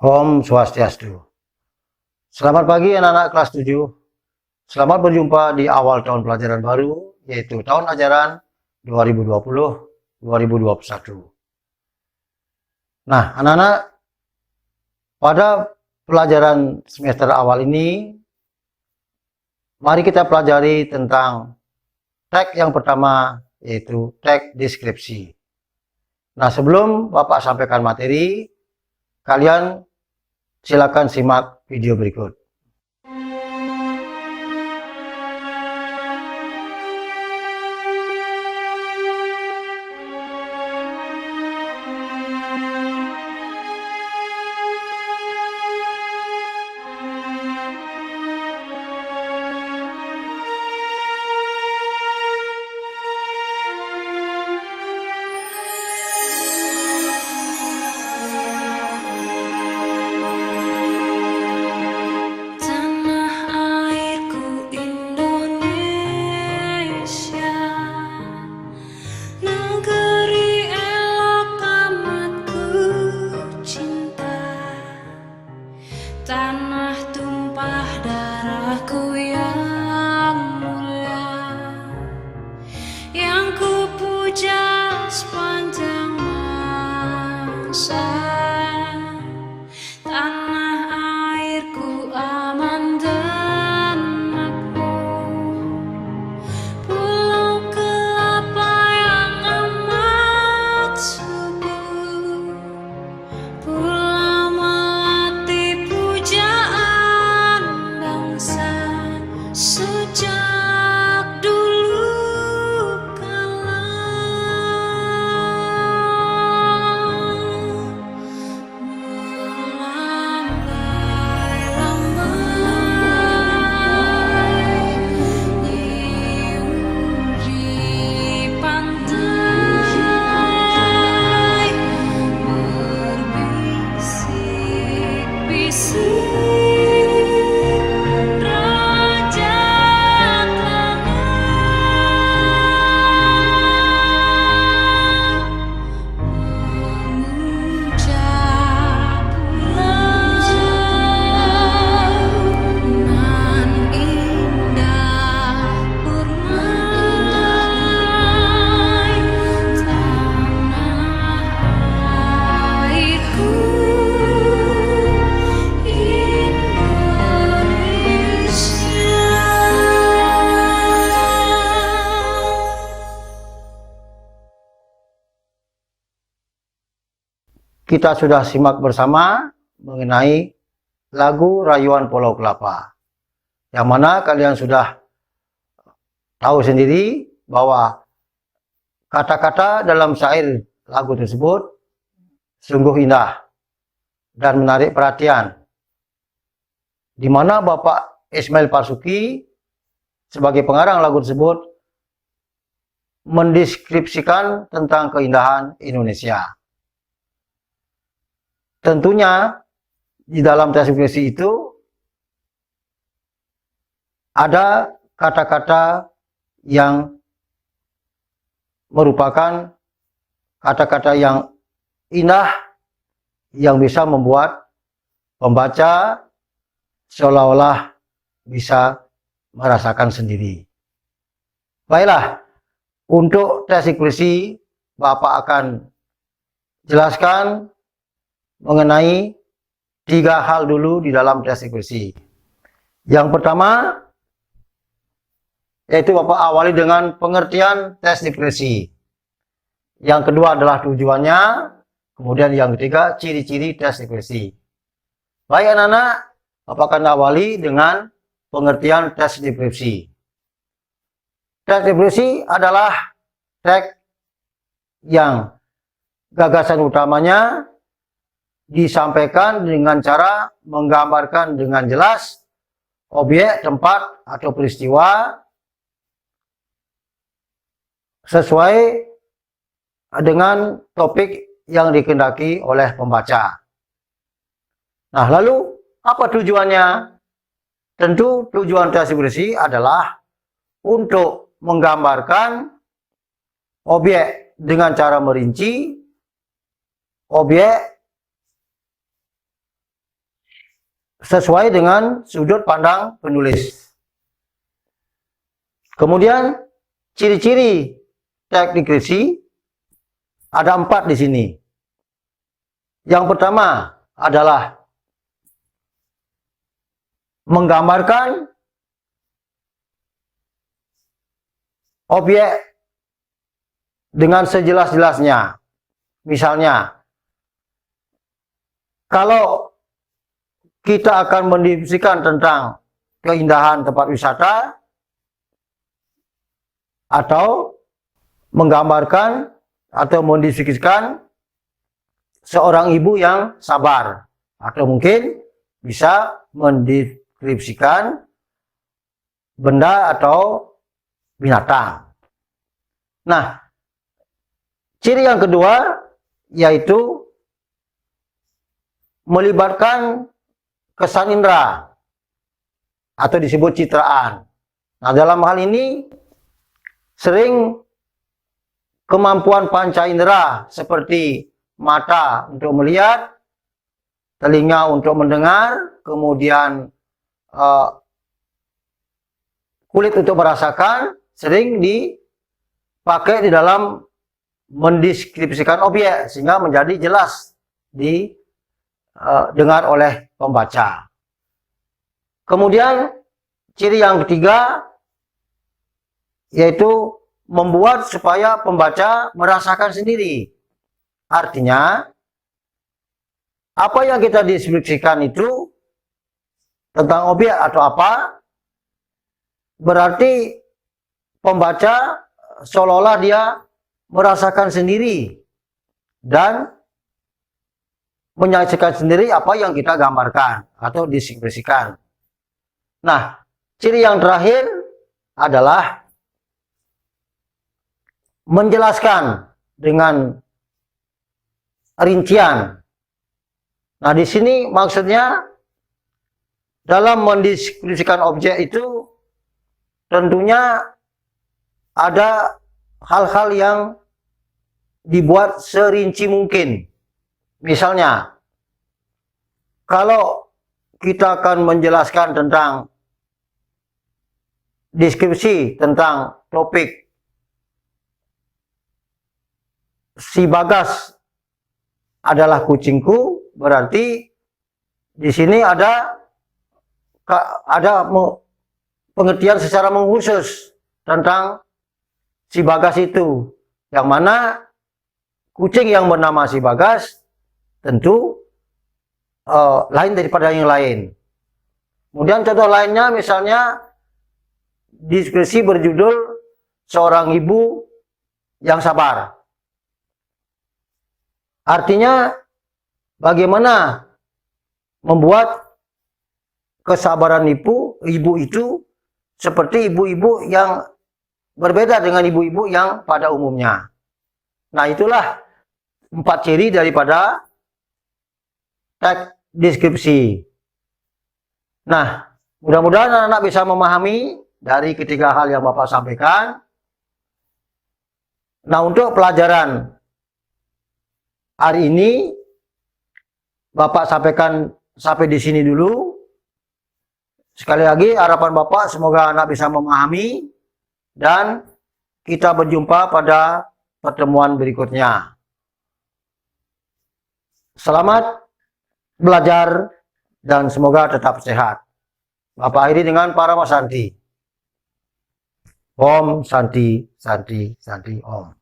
Om Swastiastu. Selamat pagi anak-anak kelas 7. Selamat berjumpa di awal tahun pelajaran baru, yaitu tahun ajaran 2020-2021. Nah, anak-anak, pada pelajaran semester awal ini, mari kita pelajari tentang tag yang pertama, yaitu tag deskripsi. Nah, sebelum Bapak sampaikan materi, kalian silakan simak video berikut. Tanah tumpah darahku yang mulia, yang ku puja sepanjang masa. Tanah airku aman dan makmur, pulau kelapa yang amat subur, pulau melati pujaan bangsa sejak dulu kala. Melambai-lambai liur di pantai, berbisik-bisik raja tanah, memuja pulau nan indah permai. Tanah airku Kita sudah simak bersama mengenai lagu Rayuan Pulau Kelapa, yang mana kalian sudah tahu sendiri bahwa kata-kata dalam syair lagu tersebut sungguh indah dan menarik perhatian, di mana Bapak Ismail Parsuki sebagai pengarang lagu tersebut mendeskripsikan tentang keindahan Indonesia. Tentunya di dalam deskripsi itu ada kata-kata yang merupakan kata-kata yang indah, yang bisa membuat pembaca seolah-olah bisa merasakan sendiri. Baiklah, untuk deskripsi Bapak akan jelaskan mengenai 3 hal dulu di dalam deskripsi. Yang pertama, yaitu Bapak awali dengan pengertian deskripsi. Yang kedua adalah tujuannya, kemudian yang ketiga ciri-ciri deskripsi. Baik anak-anak, Bapak akan awali dengan pengertian deskripsi. Deskripsi adalah teks yang gagasan utamanya disampaikan dengan cara menggambarkan dengan jelas objek, tempat, atau peristiwa sesuai dengan topik yang dikehendaki oleh pembaca. Nah, lalu apa tujuannya? Tentu tujuan deskripsi adalah untuk menggambarkan objek dengan cara merinci, objek sesuai dengan sudut pandang penulis. Kemudian ciri-ciri teks deskripsi ada 4 di sini. Yang pertama adalah menggambarkan objek dengan sejelas-jelasnya. Misalnya, kalau kita akan mendiskusikan tentang keindahan tempat wisata atau menggambarkan atau mendiskusikan seorang ibu yang sabar, atau mungkin bisa mendeskripsikan benda atau binatang. Nah, ciri yang kedua yaitu melibatkan kesan indera atau disebut citraan. Nah, dalam hal ini sering kemampuan panca indera seperti mata untuk melihat, telinga untuk mendengar, kemudian kulit untuk merasakan, sering dipakai di dalam mendeskripsikan objek sehingga menjadi jelas didengar oleh pembaca. Kemudian ciri yang ketiga yaitu membuat supaya pembaca merasakan sendiri. Artinya apa yang kita deskripsikan itu tentang objek atau apa, berarti pembaca seolah-olah dia merasakan sendiri dan menyaksikan sendiri apa yang kita gambarkan atau deskripsikan. Nah, ciri yang terakhir adalah menjelaskan dengan rincian. Nah, di sini maksudnya dalam mendeskripsikan objek itu tentunya ada hal-hal yang dibuat serinci mungkin. Misalnya, kalau kita akan menjelaskan tentang deskripsi tentang topik si Bagas adalah kucingku, berarti di sini ada pengertian secara mengkhusus tentang si Bagas itu, yang mana kucing yang bernama si Bagas tentu lain daripada yang lain. Kemudian contoh lainnya misalnya deskripsi berjudul seorang ibu yang sabar. Artinya bagaimana membuat kesabaran ibu itu seperti ibu-ibu yang berbeda dengan ibu-ibu yang pada umumnya. Nah, itulah 4 ciri daripada teks deskripsi. Nah, mudah-mudahan anak-anak bisa memahami dari ketiga hal yang Bapak sampaikan. Nah, untuk pelajaran hari ini Bapak sampaikan sampai di sini dulu. Sekali lagi harapan Bapak semoga anak bisa memahami dan kita berjumpa pada pertemuan berikutnya. Selamat belajar dan semoga tetap sehat. Bapak akhiri dengan Paramasanti. Om Santi Santi Santi Om.